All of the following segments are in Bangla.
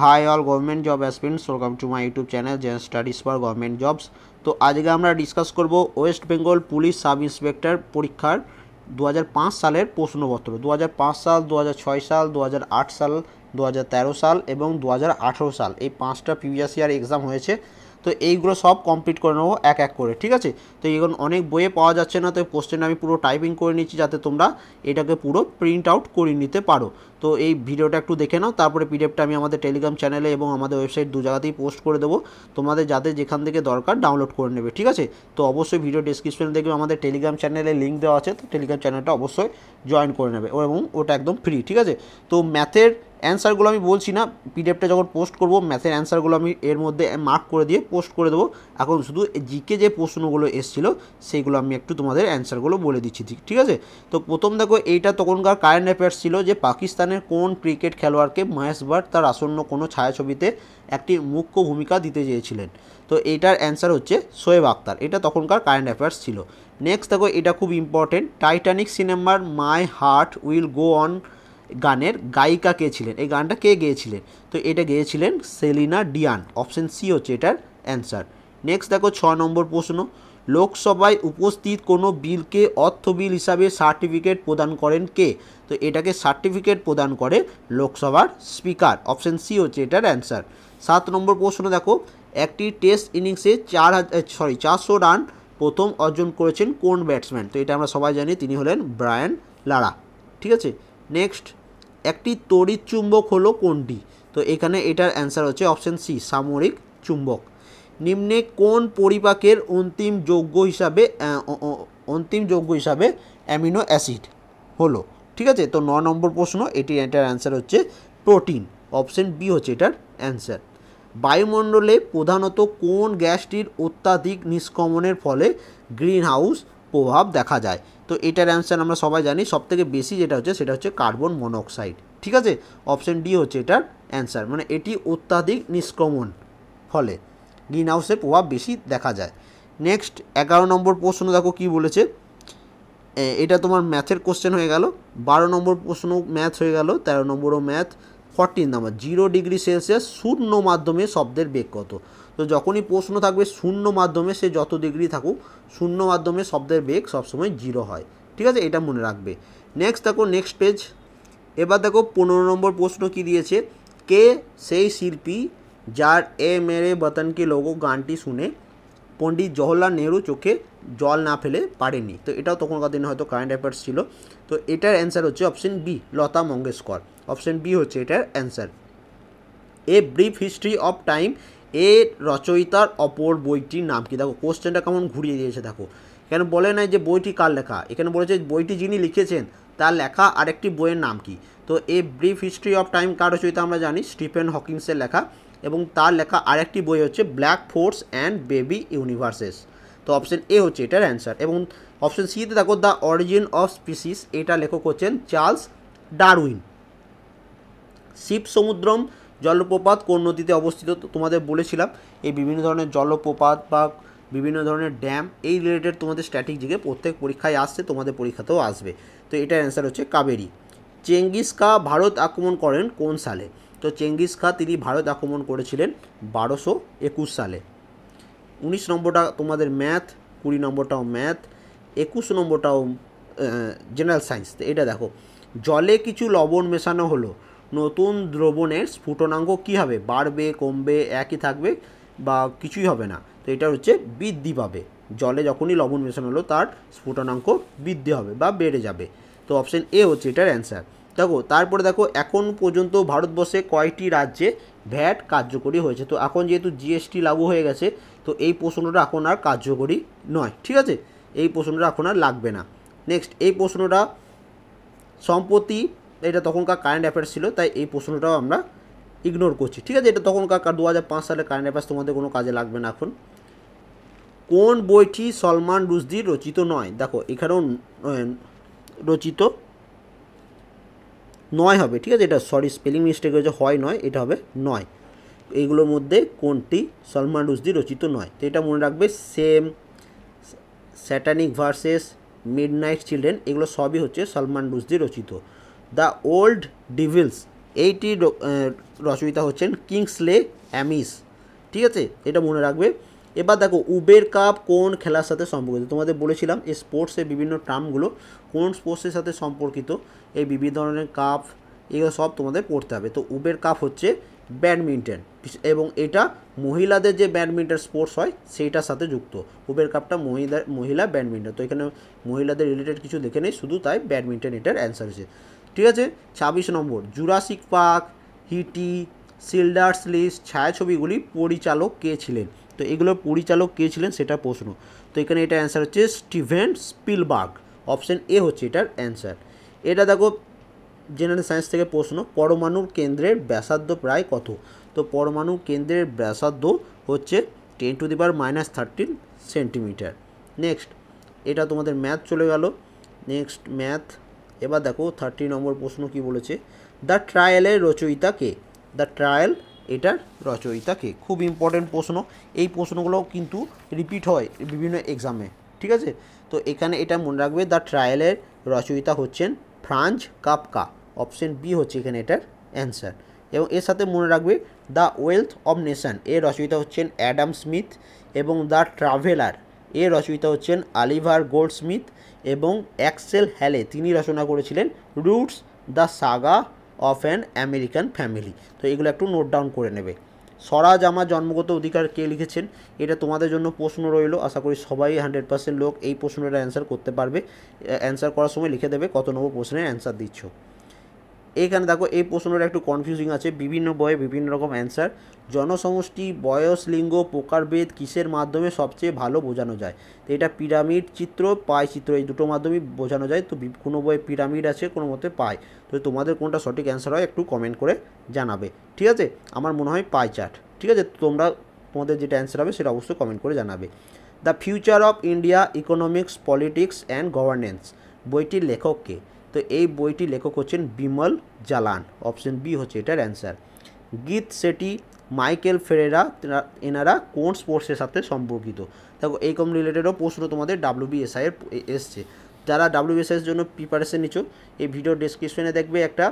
High all government job aspirants, welcome to my YouTube channel Zen studies for government jobs. তো আজকে আমরা ডিসকাস করব West Bengal police sub inspector পরীক্ষার 2005 সালের প্রশ্নপত্র। 2005 সাল, 2006 সাল, 2008 সাল, 2013 সাল এবং 2018 সাল, এই 5টা প্রিভিয়াস ইয়ার এক্সাম হয়েছে। তো এইগুলো সব কমপ্লিট করে নেবো এক এক করে, ঠিক আছে। তো এখন অনেক বইয়ে পাওয়া যাচ্ছে না, তো কোশ্চেন আমি পুরো টাইপিং করে নিচ্ছি যাতে তোমরা এটাকে পুরো প্রিন্ট আউট করে নিতে পারো। তো এই ভিডিওটা একটু দেখে নাও, তারপরে পিডিএফটা আমি আমাদের টেলিগ্রাম চ্যানেলে এবং আমাদের ওয়েবসাইট দু জায়গাতেই পোস্ট করে দেবো, তোমাদের যাদের যেখান থেকে দরকার ডাউনলোড করে নেবে, ঠিক আছে। তো অবশ্যই ভিডিও ডিসক্রিপশনে দেখবে আমাদের টেলিগ্রাম চ্যানেলে লিঙ্ক দেওয়া আছে, তো টেলিগ্রাম চ্যানেলটা অবশ্যই জয়েন করে নেবে এবং ওটা একদম ফ্রি, ঠিক আছে। তো ম্যাথের অ্যান্সারগুলো আমি বলছি না, পিডিএফটা যখন পোস্ট করব ম্যাথের অ্যান্সারগুলো আমি এর মধ্যে মার্ক করে দিয়ে পোস্ট করে দেবো। এখন শুধু জিকে যে প্রশ্নগুলো এসেছিলো সেইগুলো আমি একটু তোমাদের অ্যান্সারগুলো বলে দিচ্ছি, ঠিক আছে। তো প্রথম দেখো, এইটা তখনকার কারেন্ট অ্যাফেয়ার্স ছিল যে পাকিস্তানের কোন ক্রিকেট খেলোয়াড়কে মহেশ ভাট তার আসন্ন কোনো ছায়াছবিতে একটি মুখ্য ভূমিকা দিতে চেয়েছিলেন। তো এইটার অ্যান্সার হচ্ছে শোয়েব আখতার, এটা তখনকার কারেন্ট অ্যাফেয়ার্স ছিল। নেক্সট দেখো, এটা খুব ইম্পর্টেন্ট, টাইটানিক সিনেমার my heart will go on গানের গায়িকা কে ছিলেন, এই গানটা কে গেয়েছিলেন? তো এটা গেয়েছিলেন সেলিনা ডিয়ান, অপশন সি হচ্ছে এটার অ্যান্সার। নেক্সট দেখো 6 নম্বর প্রশ্ন, লোকসভায় উপস্থিত কোনো বিলকে অর্থ বিল হিসাবে সার্টিফিকেট প্রদান করেন কে? তো এটাকে সার্টিফিকেট প্রদান করে লোকসভার স্পিকার, অপশন সি হচ্ছে এটার অ্যান্সার। 7 নম্বর প্রশ্ন দেখো, একটি টেস্ট ইনিংসে 400 রান প্রথম অর্জন করেছেন কোন ব্যাটসম্যান? তো এটা আমরা সবাই জানি, তিনি হলেন ব্রায়ান লারা, ঠিক আছে। নেক্সট, একটি তড়িৎ চুম্বক হলো কোনটি? তো এখানে এটার অ্যান্সার হচ্ছে অপশন সি, সামরিক চুম্বক। নিম্নে কোন পরিপাকের অন্তিম যৌগ হিসাবে অ্যামিনো অ্যাসিড হলো, ঠিক আছে। তো 9 নম্বর প্রশ্ন, এটার অ্যান্সার হচ্ছে প্রোটিন, অপশন বি হচ্ছে এটার অ্যান্সার। বায়ুমণ্ডলে প্রধানত কোন গ্যাসটির অত্যাধিক নিষ্ক্রমণের ফলে গ্রিন হাউস প্রভাব দেখা যায়? তো এটার অ্যান্সার আমরা সবাই জানি, সবথেকে বেশি যেটা হচ্ছে সেটা হচ্ছে কার্বন মনোক্সাইড, ঠিক আছে। অপশন ডি হচ্ছে এটার অ্যান্সার, মানে এটি অত্যাধিক নিষ্ক্রমণ ফলে গ্রিন হাউসের প্রভাব বেশি দেখা যায়। নেক্সট 11 নম্বর প্রশ্ন দেখো কি বলেছে, এটা তোমার ম্যাথের কোশ্চেন হয়ে গেল। 12 নম্বর প্রশ্ন ম্যাথ হয়ে গেল, 13 নম্বরও ম্যাথ। 14 নম্বর, 0 ডিগ্রি সেলসিয়াস শূন্য মাধ্যমে শব্দের বেগ কত? তো যখনই প্রশ্ন থাকবে শূন্য মাধ্যমে, সে যত ডিগ্রি থাকুক, শূন্য মাধ্যমে শব্দের বেগ সবসময় 0 হয়, ঠিক আছে, এটা মনে রাখবে। নেক্সট দেখো, নেক্সট পেজ। এবার দেখো 15 নম্বর প্রশ্ন কি দিয়েছে, কে সেই শিল্পী যার এ মেরে বতন কে লোগো গানটি শুনে পণ্ডিত জওহরলাল নেহরু চোখে জল না ফেলে পারেনি? তো এটাও তখনকার দিনে হয়তো কারেন্ট অ্যাফেয়ার্স ছিল। তো এটার অ্যান্সার হচ্ছে option B, Lata Mangeshkar, option B হচ্ছে এটার answer. A brief history of time, এর রচয়িতার অপর বইটির নাম কি? দেখো কোশ্চেনটা কেমন ঘুরিয়ে দিয়েছে, দেখো এখানে বলে নাই যে বইটি কার লেখা, এখানে বলেছে বইটি যিনি লিখেছেন তার লেখা আরেকটি বইয়ের নাম কি। তো a brief history of time কার রচয়িতা আমরা জানি, স্টিফেন হকিংসের লেখা, এবং তার লেখা আরেকটি বই হচ্ছে black force and baby universes. তো অপশন এ হচ্ছে এটার অ্যান্সার। এবং অপশন সিতে দেখো দ্য অরিজিন অফ স্পিসিস, এটা লেখক হচ্ছেন চার্লস ডারউইন। শিব সমুদ্রম জলপ্রপাত কোন নদীতে অবস্থিত? তোমাদের বলেছিলাম এই বিভিন্ন ধরনের জলপ্রপাত বা বিভিন্ন ধরনের ড্যাম, এই রিলেটেড তোমাদের স্ট্যাটিক জিকে প্রত্যেক পরীক্ষায় আসছে, তোমাদের পরীক্ষাতেও আসবে। তো এটার অ্যান্সার হচ্ছে কাবেরী। চেঙ্গিস খা ভারত আক্রমণ করেন কোন সালে? তো চেঙ্গিস খা তিনি ভারত আক্রমণ করেছিলেন 1221 সালে। 19 নম্বরটা তোমাদের ম্যাথ, 20 নম্বরটাও ম্যাথ, 21 নম্বরটাও জেনারেল সায়েন্স। তো এটা দেখো, জলে কিছু লবণ মেশানো হলো, নতুন দ্রবণের স্ফুটনাঙ্ক কী হবে? বাড়বে, কমবে, একই থাকবে বা কিছুই হবে না? তো এটা হচ্ছে বৃদ্ধি পাবে, জলে যখনই লবণ মেশানো হলো তার স্ফুটনাঙ্ক বৃদ্ধি হবে বা বেড়ে যাবে। তো অপশন এ হচ্ছে এটার অ্যান্সার। দেখো তারপরে দেখো, এখন পর্যন্ত ভারতবর্ষে কয়টি রাজ্যে ভ্যাট কার্যকরী হয়েছে? তো এখন যেহেতু জিএসটি লাগু হয়ে গেছে, তো এই প্রশ্নটা এখন আর কার্যকরী নয়, ঠিক আছে, এই প্রশ্নটা এখন আর লাগবে না। নেক্সট, এই প্রশ্নটা সম্প্রতি, এটা তখনকার কারেন্ট অ্যাফেয়ার্স ছিল, তাই এই প্রশ্নটাও আমরা ইগনোর করছি, ঠিক আছে। এটা তখনকার 2005 সালের কারেন্ট অ্যাফেয়ার্স, তোমাদের কোনো কাজে লাগবে না এখন। কোন বইটি সলমান রুশদির রচিত নয়? দেখো এখানেও রচিত নয় হবে, ঠিক আছে, এটা সরি স্পেলিং মিস্টেক হয়েছে, হয় নয়, এটা হবে নয়। এইগুলোর মধ্যে কোনটি সলমান রুশদি রচিত নয়? তো এটা মনে রাখবে, same, satanic versus, midnight children, এগুলো সবই হচ্ছে সলমান রুশদি রচিত। দ্য ওল্ড ডিভিলস, এইটির রচয়িতা হচ্ছেন কিংসলে অ্যামিস। ঠিক আছে, এটা মনে রাখবে। এবার দেখো উবের কাপ কোন খেলার সাথে সম্পর্কিত, তোমাদের বলেছিলাম এই স্পোর্টসের বিভিন্ন টার্মগুলো কোন স্পোর্টসের সাথে সম্পর্কিত, এই বিভিন্ন ধরনের কাপ এগুলো সব তোমাদের পড়তে হবে। তো উবের কাপ হচ্ছে ব্যাডমিন্টন, এবং এটা মহিলাদের যে ব্যাডমিন্টন স্পোর্টস হয় সেইটার সাথে যুক্ত। উবের কাপটা মহিলা ব্যাডমিন্টন, তো এখানে মহিলাদের রিলেটেড কিছু দেখে নেই, শুধু তাই ব্যাডমিন্টন এটার অ্যান্সার হচ্ছে। ঠিক আছে, 26 নম্বর, জুরাসিক পার্ক, হিটি, শিল্ডার্স লিস্ট ছায়াছবিগুলি পরিচালক কে ছিলেন? তো এগুলোর পরিচালক কে ছিলেন সেটা প্রশ্ন। তো এখানে এটা অ্যান্সার হচ্ছে স্টিভেন স্পিলবার্গ, অপশন এ হচ্ছে এটার অ্যান্সার। এটা দেখো জেনারেল সায়েন্স থেকে প্রশ্ন, পরমাণুর কেন্দ্রের ব্যাসার্ধ প্রায় কত? তো পরমাণু কেন্দ্রের ব্যাসার্ধ হচ্ছে 10⁻13 সেন্টিমিটার। নেক্সট, এটা তোমাদের ম্যাথ চলে গেল। Next math. এবার দেখো 30 নম্বর প্রশ্ন কি বলেছে, দ্য ট্রায়ালের রচয়িতা কে? দ্য ট্রায়াল এটার রচয়িতা কে? খুব ইম্পর্টেন্ট প্রশ্ন, এই প্রশ্নগুলো কিন্তু রিপিট হয় বিভিন্ন এক্সামে। ঠিক আছে, তো এখানে এটা মনে রাখবে, দ্য ট্রায়ালের রচয়িতা হচ্ছেন ফ্রাঞ্জ কাফকা, অপশন বি হচ্ছে এখানে এটার অ্যান্সার। এবং এর সাথে মনে রাখবে দ্য ওয়েলথ অফ নেশন এর রচয়িতা হচ্ছেন অ্যাডাম স্মিথ, এবং দ্য ট্রাভেলার এর রচয়িতা হচ্ছেন অলিভার গোল্ডস্মিথ, এবং অ্যাক্সেল হ্যালে তিনি রচনা করেছিলেন roots the Saga of an American family. তো এগুলো একটু নোট ডাউন করে নেবে। স্বরাজ আমার জন্মগত অধিকার কে লিখেছেন? এটা তোমাদের জন্য প্রশ্ন রইল, আশা করি সবাই 100% লোক এই প্রশ্নটার অ্যান্সার করতে পারবে। অ্যান্সার করার সময় লিখে দেবে কত নম্বর প্রশ্নের অ্যান্সার দিচ্ছ। এইখানে দেখো এই প্রশ্নটা একটু কনফিউজিং আছে, বিভিন্ন বইয়ে বিভিন্ন রকম অ্যান্সার। জনসমষ্টি, বয়স, লিঙ্গ, প্রকারভেদ কিসের মাধ্যমে সবচেয়ে ভালো বোঝানো যায়? তো এটা পিরামিড চিত্র, পাই চিত্র, এই দুটো মাধ্যমেই বোঝানো যায়। তো কোনো বইয়ে পিরামিড আছে, কোনো মতে পাই। তো তোমাদের কোনটা সঠিক অ্যান্সার হয় একটু কমেন্ট করে জানাবে। ঠিক আছে, আমার মনে হয় পাই চার্ট। ঠিক আছে, তোমাদের যেটা অ্যান্সার হবে সেটা অবশ্যই কমেন্ট করে জানাবে। The future of India economics, politics and governance বইটির লেখক কে? তো এই বইটির লেখক হচ্ছেন বিমল জালান, অপশন বি হচ্ছে এটার অ্যান্সার। গীত সেটি, মাইকেল ফেরেরা এনারা কোন স্পোর্টসের সাথে সম্পর্কিত? দেখো এইরকম রিলেটেডও প্রশ্ন তোমাদের WBSI এর এসছে। যারা WBSI এর জন্য প্রিপারেশন নিচ্ছ, এই ভিডিও ডেসক্রিপশনে দেখবে একটা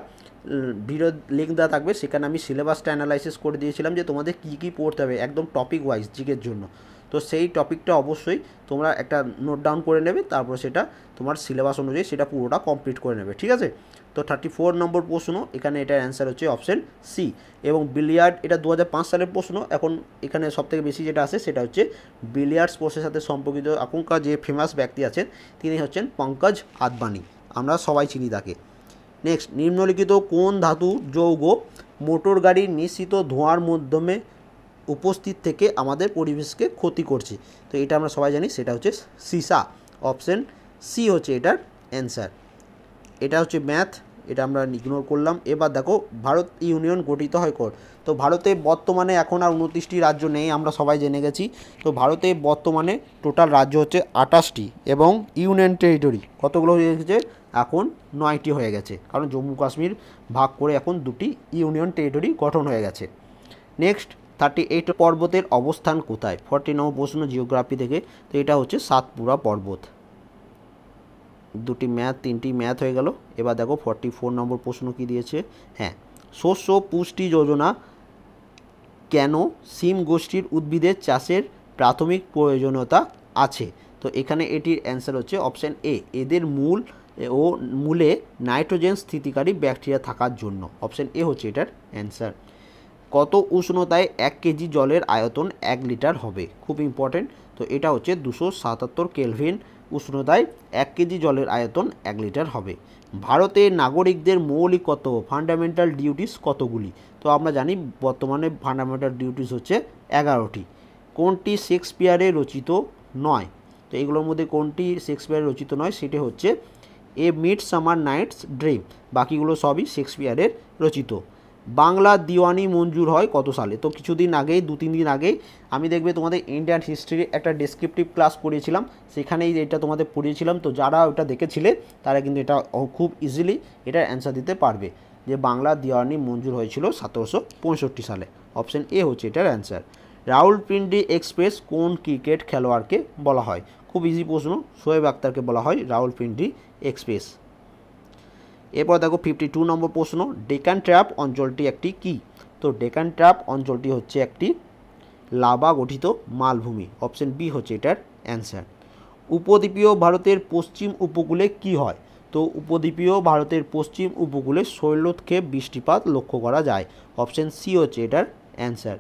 ভিডিও লিঙ্ক দেওয়া থাকবে, সেখানে আমি সিলেবাসটা অ্যানালাইসিস করে দিয়েছিলাম যে তোমাদের কী কী পড়তে হবে একদম টপিক ওয়াইজ জিকের জন্য। তো সেই টপিকটা অবশ্যই তোমরা একটা নোট ডাউন করে নেবে, তারপর সেটা তোমার সিলেবাস অনুযায়ী সেটা পুরোটা কমপ্লিট করে নেবে। ঠিক আছে, তো 34 নম্বর প্রশ্ন, এখানে এটার অ্যান্সার হচ্ছে অপশন সি। এবং বিলিয়ার্ড, এটা 2005 সালের প্রশ্ন। এখন এখানে সবথেকে বেশি যেটা আছে সেটা হচ্ছে বিলিয়ার্ড স্পোর্টসের সাথে সম্পর্কিত এখনকার যে ফেমাস ব্যক্তি আছেন তিনি হচ্ছেন পঙ্কজ আদবানি, আমরা সবাই চিনি তাকে। নেক্সট, নিম্নলিখিত কোন ধাতু যৌগ মোটর গাড়ির নিঃসৃত ধোঁয়ার মাধ্যমে উপস্থিত থেকে আমাদের পরিবেশকে ক্ষতি করছে? তো এটা আমরা সবাই জানি, সেটা হচ্ছে সীসা, অপশন সি হচ্ছে এটার অ্যান্সার। এটা হচ্ছে ম্যাথ, এটা আমরা ইগনোর করলাম। এবার দেখো ভারত ইউনিয়ন গঠিত হয় কর? তো ভারতে বর্তমানে এখন আর 29টি রাজ্য নেই, আমরা সবাই জেনে গেছি। তো ভারতে বর্তমানে টোটাল রাজ্য হচ্ছে 28টি, এবং ইউনিয়ন টেরিটরি কতগুলো হয়ে গেছে? এখন 9টি হয়ে গেছে, কারণ জম্মু কাশ্মীর ভাগ করে এখন 2টি ইউনিয়ন টেরিটরি গঠন হয়ে গেছে। নেক্সট, 38 পর্বতের অবস্থান কোথায়? 40 নম্বর প্রশ্ন জিওগ্রাফি থেকে। তো এটা হচ্ছে সাতপুরা পর্বত। 2টি ম্যাথ, 3টি ম্যাথ হয়ে গেল। এবার দেখো 44 নম্বর প্রশ্ন কি দিয়েছে। হ্যাঁ, শস্য পুষ্টি যোজনা কেন সিম গোষ্ঠীর উদ্ভিদের চাষের প্রাথমিক প্রয়োজনীয়তা আছে? তো এখানে এটির অ্যান্সার হচ্ছে অপশান এ, এদের মূলে নাইট্রোজেন স্থিতিকারী ব্যাকটেরিয়া থাকার জন্য। অপশান এ হচ্ছে এটার অ্যান্সার। কত উষ্ণতায় 1 কেজি জলের আয়তন 1 লিটার হবে? খুব ইম্পর্টেন্ট। তো এটা হচ্ছে 277 কেলভিন উষ্ণতায় 1 কেজি জলের আয়তন 1 লিটার হবে। ভারতের নাগরিকদের মৌলিক কর্তব্য ফান্ডামেন্টাল ডিউটিস কতগুলি? তো আমরা জানি বর্তমানে ফান্ডামেন্টাল ডিউটিস হচ্ছে 11টি। কোনটি শেক্সপিয়ারে রচিত নয়? তো এগুলোর মধ্যে কোনটি শেক্সপিয়ারে রচিত নয় সেটি হচ্ছে এ মিডসামার নাইটস ড্রিম, বাকিগুলো সবই শেক্সপিয়ারের রচিত। বাংলা দিওয়ানি মঞ্জুর হয় কত সালে? তো কিছুদিন আগেই, 2-3 দিন আগেই আমি দেখবে তোমাদের ইন্ডিয়ান হিস্ট্রির একটা ডেসক্রিপটিভ ক্লাস পড়িয়েছিলাম, সেখানেই এটা তোমাদের পড়িয়েছিলাম। তো যারা ওটা দেখেছিলে তারা কিন্তু এটা খুব ইজিলি এটার অ্যান্সার দিতে পারবে যে বাংলা দিওয়ানি মঞ্জুর হয়েছিল 1765 সালে। অপশন এ হচ্ছে এটার অ্যান্সার। রাওয়ালপিন্ডি এক্সপ্রেস কোন ক্রিকেট খেলোয়াড়কে বলা হয়? খুব ইজি প্রশ্ন, শোয়েব আক্তারকে বলা হয় রাওয়ালপিন্ডি এক্সপ্রেস। এরপর দেখো 52 নম্বর প্রশ্ন, ডেকান ট্র্যাপ অঞ্চলটি একটি কি? তো ডেকান ট্র্যাপ অঞ্চলটি হচ্ছে একটি লাভা গঠিত মালভূমি। অপশন বি হচ্ছে এটার অ্যান্সার। উপদ্বীপীয় ভারতের পশ্চিম উপকূলে কি হয়? তো উপদ্বীপীয় ভারতের পশ্চিম উপকূলে শৈলক্ষেপ বৃষ্টিপাত লক্ষ্য করা যায়। অপশন সি হচ্ছে এটার অ্যান্সার।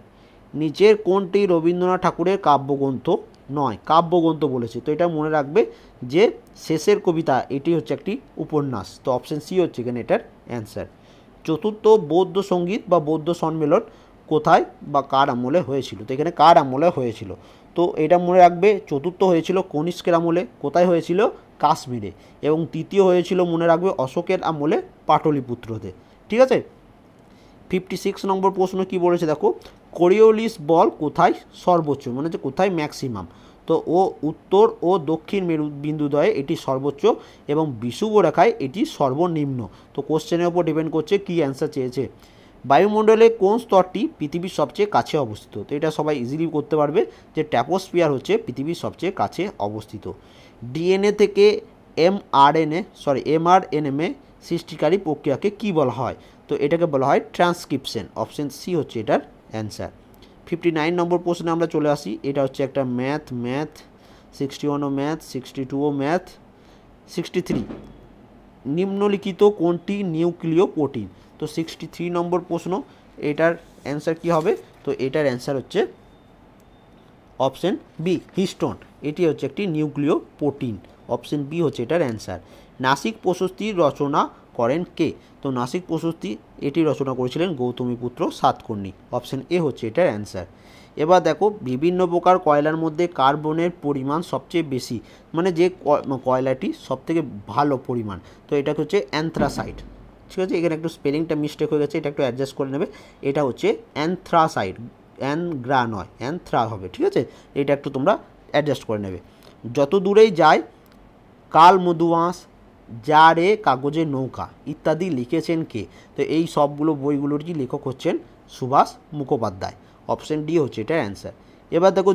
নিচের কোনটি রবীন্দ্রনাথ ঠাকুরের কাব্যগ্রন্থ নয়? কাব্যগ্রন্থ বলেছে, তো এটা মনে রাখবে যে শেষের কবিতা এটি হচ্ছে একটি উপন্যাস। তো অপশন সি হচ্ছে এখানে এটার অ্যান্সার। চতুর্থ বৌদ্ধ সঙ্গীত বা বৌদ্ধ সম্মেলন কোথায় বা কার আমলে হয়েছিল? তো এখানে কার আমলে হয়েছিল? তো এটা মনে রাখবে, চতুর্থ হয়েছিল কনিষ্কের আমলে। কোথায় হয়েছিল? কাশ্মীরে। এবং তৃতীয় হয়েছিল মনে রাখবে অশোকের আমলে পাটলিপুত্রতে। ঠিক আছে। 56 নম্বর প্রশ্ন কি বলেছে দেখো, কোরিওলিস বল কোথায় সর্বোচ্চ, মানে হচ্ছে কোথায় ম্যাক্সিমাম? তো ও উত্তর ও দক্ষিণ মেরু বিন্দুদ্বয়ে এটি সর্বোচ্চ এবং বিষুবরেখায় এটি সর্বনিম্ন। তো কোশ্চেনের উপর ডিপেন্ড করছে কী অ্যান্সার চেয়েছে। বায়ুমণ্ডলে কোন স্তরটি পৃথিবীর সবচেয়ে কাছে অবস্থিত? তো এটা সবাই ইজিলি করতে পারবে যে ট্র্যাপোস্ফিয়ার হচ্ছে পৃথিবীর সবচেয়ে কাছে অবস্থিত। ডিএনএ থেকে এমআরএনএ সৃষ্টিকারী প্রক্রিয়াকে কি বলা হয়? তো এটাকে বলা হয় ট্রান্সক্রিপশন। অপশন সি হচ্ছে এটার অ্যান্সার। 59 নম্বর প্রশ্নে আমরা চলে আসি। এটা হচ্ছে একটা ম্যাথ 61ও ম্যাথ, 62ও ম্যাথ, 63 নিম্নলিখিত কোনটি নিউক্লিয় প্রোটিন? তো 63 নম্বর প্রশ্ন, এটার অ্যান্সার কি হবে? তো এটার অ্যান্সার হচ্ছে অপশন বি, হিস্টোন। এটি হচ্ছে একটি নিউক্লিয় প্রোটিন। অপশন বি হচ্ছে এটার অ্যান্সার। নাসিক প্রশস্তি রচনা করেন কে? তো নাসিক প্রশস্তি এটি রচনা করেছিলেন গৌতমীপুত্র সাতকর্ণী। অপশন এ হচ্ছে এটার অ্যান্সার। এবার দেখো, বিভিন্ন প্রকার কয়লার মধ্যে কার্বনের পরিমাণ সবচেয়ে বেশি, মানে যে কয়লাটি সবথেকে ভালো পরিমাণ, তো এটা হচ্ছে অ্যান্থ্রাসাইট। ঠিক আছে, এখানে একটু স্পেলিংটা মিস্টেক হয়ে গেছে, এটা একটু অ্যাডজাস্ট করে নেবে। এটা হচ্ছে অ্যান্থ্রাসাইট, অ্যানগ্রা নয়, অ্যান্থ্রা হবে। ঠিক আছে, এটা একটু তোমরা অ্যাডজাস্ট করে নেবে। যত দূরেই যায় কাল মধুয়াঁস, যা রে কাগজের নৌকা ইত্যাদি লিখেছেন কে? তো এই সবগুলো বইগুলোর যে লেখক হচ্ছেন সুভাষ মুখোপাধ্যায়। অপশন ডি হচ্ছে এটার অ্যান্সার। এবার দেখো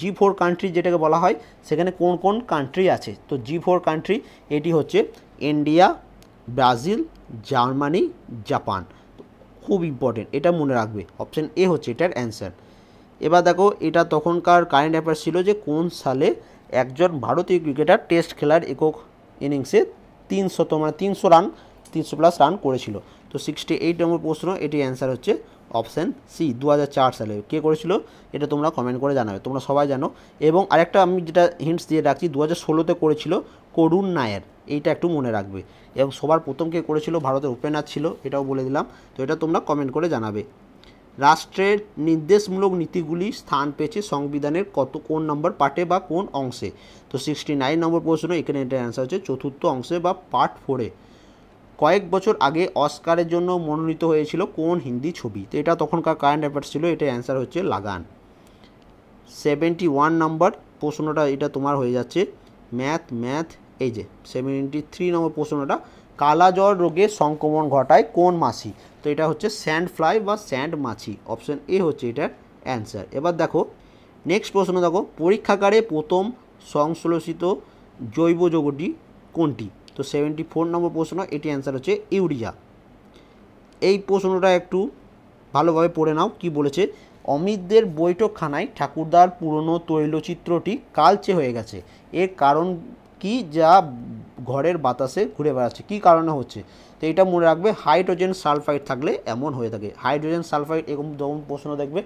জি4 কান্ট্রি যেটাকে বলা হয়, সেখানে কোন কোন কান্ট্রি আছে? তো জি4 কান্ট্রি এটি হচ্ছে ইন্ডিয়া, ব্রাজিল, জার্মানি, জাপান। খুব ইম্পর্টেন্ট, এটা মনে রাখবে। অপশন এ হচ্ছে এটার অ্যান্সার। এবার দেখো, এটা তখনকার কারেন্ট অ্যাফেয়ার্স ছিল যে কোন সালে একজন ভারতীয় ক্রিকেটার টেস্ট খেলার একক ইনিংসে 300 রান করেছিল। তো 68 নম্বর প্রশ্ন, এটি অ্যান্সার হচ্ছে অপশান সি, 2004 সালে। কে করেছিল এটা তোমরা কমেন্ট করে জানাবে, তোমরা সবাই জানো। এবং আরেকটা আমি যেটা হিন্টস দিয়ে রাখছি, 2016তে করেছিল করুণ নায়ার, এইটা একটু মনে রাখবে। এবং সবার প্রথম কে করেছিল, ভারতের ওপেনার ছিল, এটাও বলে দিলাম। তো এটা তোমরা কমেন্ট করে জানাবে। রাষ্ট্রের নির্দেশমূলক নীতিগুলি স্থান পেয়েছে সংবিধানের কোন নম্বর পার্টে বা কোন অংশে? তো 69 নম্বর প্রশ্ন, এখানে এটার অ্যান্সার হচ্ছে চতুর্থ অংশে বা পার্ট 4-এ। কয়েক বছর আগে অস্কারের জন্য মনোনীত হয়েছিল কোন হিন্দি ছবি? তো এটা তখনকার কারেন্ট অ্যাফেয়ার্স ছিল, এটার অ্যান্সার হচ্ছে লাগান। 71 নম্বর প্রশ্নটা, এটা তোমার হয়ে যাচ্ছে ম্যাথ। এই যে 73 নম্বর প্রশ্নটা, কালাজ্বর রোগে সংক্রমণ ঘটায় কোন মাছি? তো এটা হচ্ছে স্যান্ড ফ্লাই বা স্যান্ড মাছি। অপশন এ হচ্ছে এটার অ্যান্সার। এবার দেখো নেক্সট প্রশ্ন, দেখো পরীক্ষাগারে প্রথম সংশ্লেষিত জৈব যৌগটি কোনটি? তো 74 নম্বর প্রশ্ন, এটি অ্যান্সার হচ্ছে ইউরিয়া। এই প্রশ্নটা একটু ভালোভাবে পড়ে নাও, কি বলেছে। অমিতদের বৈঠকখানায় ঠাকুরদার পুরনো তৈলচিত্রটি কালচে হয়ে গেছে, এর কারণ কি যা ঘরের বাতাসে ঘুরে বেড়াচ্ছে, কী কারণে হচ্ছে? তো এটা মনে রাখবে, হাইড্রোজেন সালফাইড থাকলে এমন হয়ে থাকে। হাইড্রোজেন সালফাইড এরকম যখন প্রশ্ন দেখবে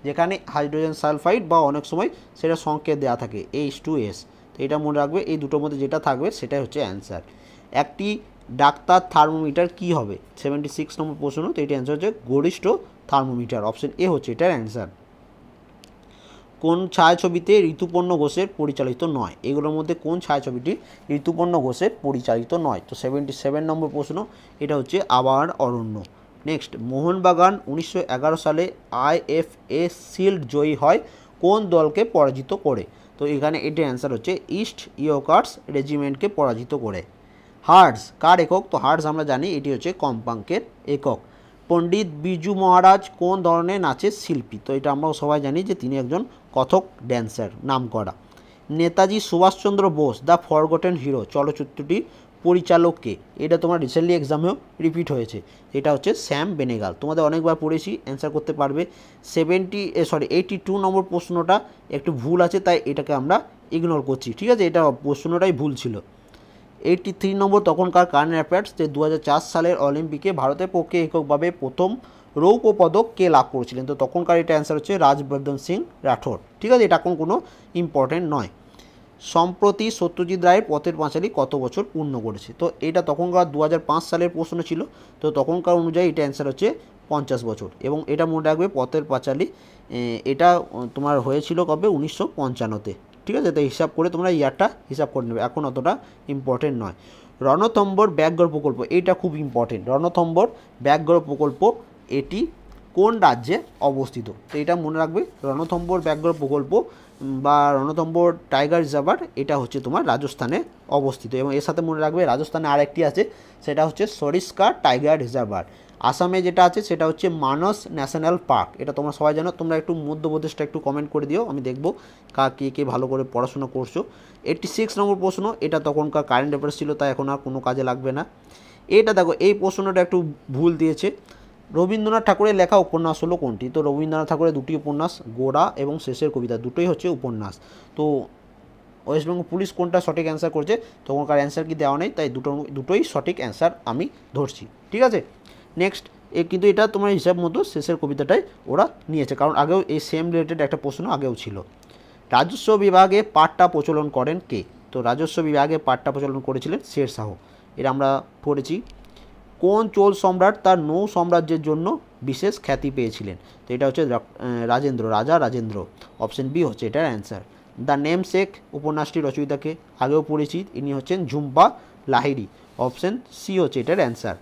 যেখানে হাইড্রোজেন সালফাইড বা অনেক সময় সেটা সংকেত দেওয়া থাকে H2S, তো এটা মনে রাখবে, এই দুটোর মধ্যে যেটা থাকবে সেটাই হচ্ছে অ্যান্সার। একটি ডাক্তার থার্মোমিটার কি হবে? 76 নম্বর প্রশ্ন, তো এটি অ্যান্সার হচ্ছে গরিষ্ঠ থার্মোমিটার। অপশন এ হচ্ছে এটার অ্যান্সার। কোন ছায়াছবিতে ঋতুপর্ণ ঘোষের পরিচালিত নয়? এগুলোর মধ্যে কোন ছায়াছবিটি ঋতুপর্ণ ঘোষের পরিচালিত নয়? তো 77 নম্বর প্রশ্ন, এটা হচ্ছে আবার অরণ্য। নেক্সট, মোহনবাগান 1911 সালে IFA শিল্ড জয়ী হয় কোন দলকে পরাজিত করে? তো এখানে এটির অ্যান্সার হচ্ছে ইস্ট ইয়র্কার্স রেজিমেন্টকে পরাজিত করে। হার্টজ কার একক? তো হার্টজ আমরা জানি এটি হচ্ছে কম্পাঙ্কের একক। পণ্ডিত বিরজু মহারাজ কোন ধরনের নাচের শিল্পী? তো এটা আমরা সবাই জানি যে তিনি একজন কথক ড্যান্সার নাম করা। Netaji Subhash Chandra Bose the forgotten hero চলচ্চিত্রটি পরিচালককে, এটা তোমার রিসেন্টলি এক্সামেও রিপিট হয়েছে, এটা হচ্ছে স্যাম বেনেগাল। তোমাদের অনেকবার পড়েছি, অ্যান্সার করতে পারবে। 82 নম্বর প্রশ্নটা একটু ভুল আছে, তাই এটাকে আমরা ইগনোর করছি, ঠিক আছে, এটা প্রশ্নটাই ভুল ছিল। 83 নম্বর তখনকার কারেন্ট অ্যাফেয়ার্স, যে 2004 সালের অলিম্পিকে ভারতের পক্ষে এককভাবে প্রথম রৌপ্য পদক কে লাভ করেছিলেন? তো তখনকার এটা অ্যান্সার হচ্ছে রাজবর্ধন সিং রাঠোর, ঠিক আছে, এটা এখন কোনো ইম্পর্টেন্ট নয়। সম্প্রতি সত্যজিৎ রায়ের পথের পাঁচালী কত বছর পূর্ণ করেছে? তো এটা তখনকার 2005 সালের প্রশ্ন ছিল, তো তখনকার অনুযায়ী এটা অ্যান্সার হচ্ছে 50 বছর। এবং এটা মনে রাখবে, পথের পাঁচালী এটা তোমার হয়েছিল কবে? 1955-তে, ঠিক আছে, তো হিসাব করে তোমরা ইয়ারটা হিসাব করে নেবে, এখন অতটা ইম্পর্টেন্ট নয়। রণথম্বর ব্যাঘ্র প্রকল্প, এইটা খুব ইম্পর্টেন্ট। রণথম্বর ব্যাঘ্র প্রকল্প এটি কোন রাজ্যে অবস্থিত? তো এটা মনে রাখবে, রণথম্বর ব্যাঘ্র প্রকল্প বা রণথম্বর টাইগার রিজার্ভার, এটা হচ্ছে তোমার রাজস্থানে অবস্থিত। এবং এর সাথে মনে রাখবে রাজস্থানে আরেকটি আছে, সেটা হচ্ছে সরিস্কা টাইগার রিজার্ভার। আসামে যেটা আছে সেটা হচ্ছে মানস ন্যাশনাল পার্ক, এটা তোমরা সবাই জানো। তোমরা একটু মধ্যপ্রদেশটা একটু কমেন্ট করে দিও, আমি দেখবো কে কে ভালো করে পড়াশোনা করছো। 86 নম্বর প্রশ্ন, এটা তখনকার কারেন্ট অ্যাফেয়ার্স ছিল, তাই এখন আর কোনো কাজে লাগবে না। এটা দেখো, এই প্রশ্নটা একটু ভুল দিয়েছে। রবীন্দ্রনাথ ঠাকুরের লেখা উপন্যাস হলো কোনটি? তো রবীন্দ্রনাথ ঠাকুরের দুটি উপন্যাস, গোড়া এবং শেষের কবিতা, দুটোই হচ্ছে উপন্যাস। তো ওয়েস্টবেঙ্গল পুলিশ কোনটা সঠিক অ্যান্সার করছে? তখনকার অ্যান্সার কি দেওয়া নেই, তাই দুটোই সঠিক অ্যান্সার আমি ধরছি, ঠিক আছে। নেক্সট, কিন্তু এটা তোমার হিসাব মতো শেষের কবিতাটাই ওরা নিয়েছে, কারণ আগেও এই সেম রিলেটেড একটা প্রশ্ন আগেও ছিল। রাজস্ব বিভাগে পাট্টা প্রচলন করেন কে? তো রাজস্ব বিভাগে পাট্টা প্রচলন করেছিলেন শেরশাহ, এটা আমরা পড়েছি। কোন চোল সম্রাট তার নৌ সাম্রাজ্যের জন্য বিশেষ খ্যাতি পেয়েছিলেন? তো এটা হচ্ছে রাজেন্দ্র, রাজা রাজেন্দ্র। অপশন বি হচ্ছে এটার অ্যান্সার। দ্য নেম শেক উপন্যাসটি রচয়িতাকে আগেও পড়েছি, ইনি হচ্ছেন ঝুম্পা লাহিড়ী। অপশন সি হচ্ছে এটার অ্যান্সার।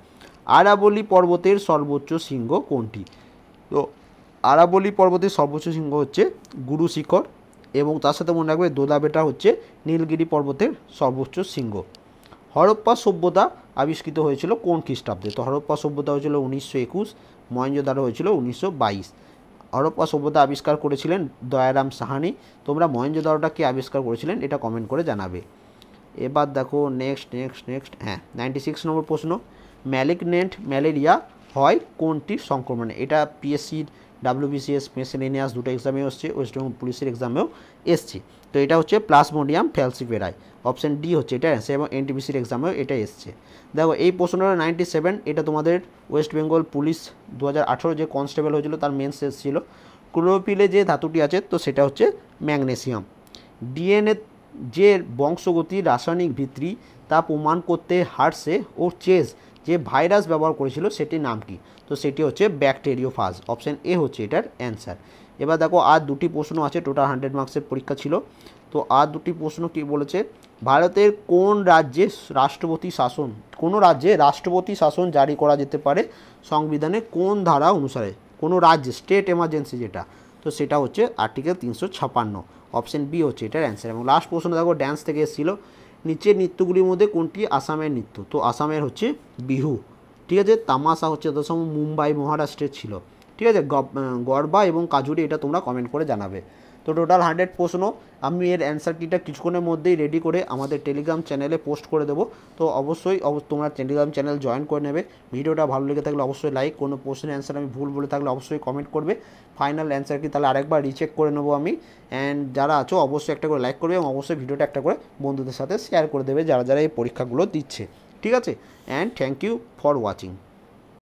আরাবলি পর্বতের সর্বোচ্চ শৃঙ্গ কোনটি? তো আরাবলি পর্বতের সর্বোচ্চ শৃঙ্গ হচ্ছে গুরু শিখর, এবং তার সাথে মনে রাখবে দোদাবেটা হচ্ছে নীলগিরি পর্বতের সর্বোচ্চ শৃঙ্গ। হরপ্পা সভ্যতা আবিষ্কৃত হয়েছিল কোন খ্রিস্টাব্দে? তো হরপ্পা সভ্যতা হয়েছিল 1921, মহেঞ্জোদারো হয়েছিল 1922। হরপ্পা সভ্যতা আবিষ্কার করেছিলেন দয়ারাম সাহানি। তোমরা মহেঞ্জোদারোটা কে আবিষ্কার করেছিলেন এটা কমেন্ট করে জানাবে। এবার দেখো নেক্সট, হ্যাঁ 96 নম্বর প্রশ্ন, ম্যালিগনেন্ট ম্যালেরিয়া হয় কোনটির সংক্রমণে? এটা পিএসসির ডাব্লিউবিসিএস মেসেলেনিয়াস দুটো এক্সামে এসছে, ওয়েস্টবেঙ্গল পুলিশের এক্সামেও এসছে। তো এটা হচ্ছে প্লাজমোডিয়াম ফ্যালসিফেরাই। অপশন ডি হচ্ছে এটা অ্যান্সার, এবং এনটিপিসির এক্সামেও এটা এসছে। দেখো এই প্রশ্নটা 97, এটা তোমাদের ওয়েস্ট বেঙ্গল পুলিশ 2018 যে কনস্টেবল হয়েছিল তার মেন্স এসেছিল। ক্লোরোফিলে যে ধাতুটি আছে তো সেটা হচ্ছে ম্যাগনেসিয়াম। ডিএনএ যে বংশগতির রাসায়নিক ভিত্তি তা প্রমাণ করতে হার্সে ও চেজ যে ভাইরাস ব্যবহার করেছিল সেটির নাম কি? তো সেটি হচ্ছে ব্যাকটেরিওফাজ। অপশন এ হচ্ছে এটার অ্যান্সার। এবার দেখো আর দুটি প্রশ্ন আছে, টোটাল 100 মার্কসের পরীক্ষা ছিল। তো আর দুটি প্রশ্ন কি বলেছে, ভারতের কোন রাজ্যে রাষ্ট্রপতি শাসন, কোনো রাজ্যে রাষ্ট্রপতি শাসন জারি করা যেতে পারে সংবিধানে কোন ধারা অনুসারে? কোনো রাজ্যে স্টেট এমার্জেন্সি যেটা, তো সেটা হচ্ছে আর্টিকেল 356। অপশন বি হচ্ছে এটার অ্যান্সার। এবং লাস্ট প্রশ্ন দেখো ড্যান্স থেকে এসেছিল, নিচের নৃত্যগুলির মধ্যে কোনটি আসামের নৃত্য? তো আসামের হচ্ছে বিহু, ঠিক আছে। তামাশা হচ্ছে মুম্বাই মহারাষ্ট্রের ছিল, ঠিক আছে। গরবা এবং কাজুরি, এটা তোমরা কমেন্ট করে জানাবে। তো টোটাল 100 প্রশ্ন, আমি এর অ্যান্সার কিটা কিছুক্ষণের মধ্যেই রেডি করে আমাদের টেলিগ্রাম চ্যানেলে পোস্ট করে দেবো। তো অবশ্যই তোমরা টেলিগ্রাম চ্যানেল জয়েন করে নেবে। ভিডিওটা ভালো লেগে থাকলে অবশ্যই লাইক, কোনো প্রশ্নের অ্যান্সার আমি ভুল বলে থাকলে অবশ্যই কমেন্ট করবে। ফাইনাল অ্যান্সার কি তাহলে আরেকবার রিচেক করে নেবো আমি। অ্যান্ড যারা আছো অবশ্যই একটা করে লাইক করবে, এবং অবশ্যই ভিডিওটা একটা করে বন্ধুদের সাথে শেয়ার করে দেবে যারা যারা এই পরীক্ষাগুলো দিচ্ছে, ঠিক আছে। And thank you for watching.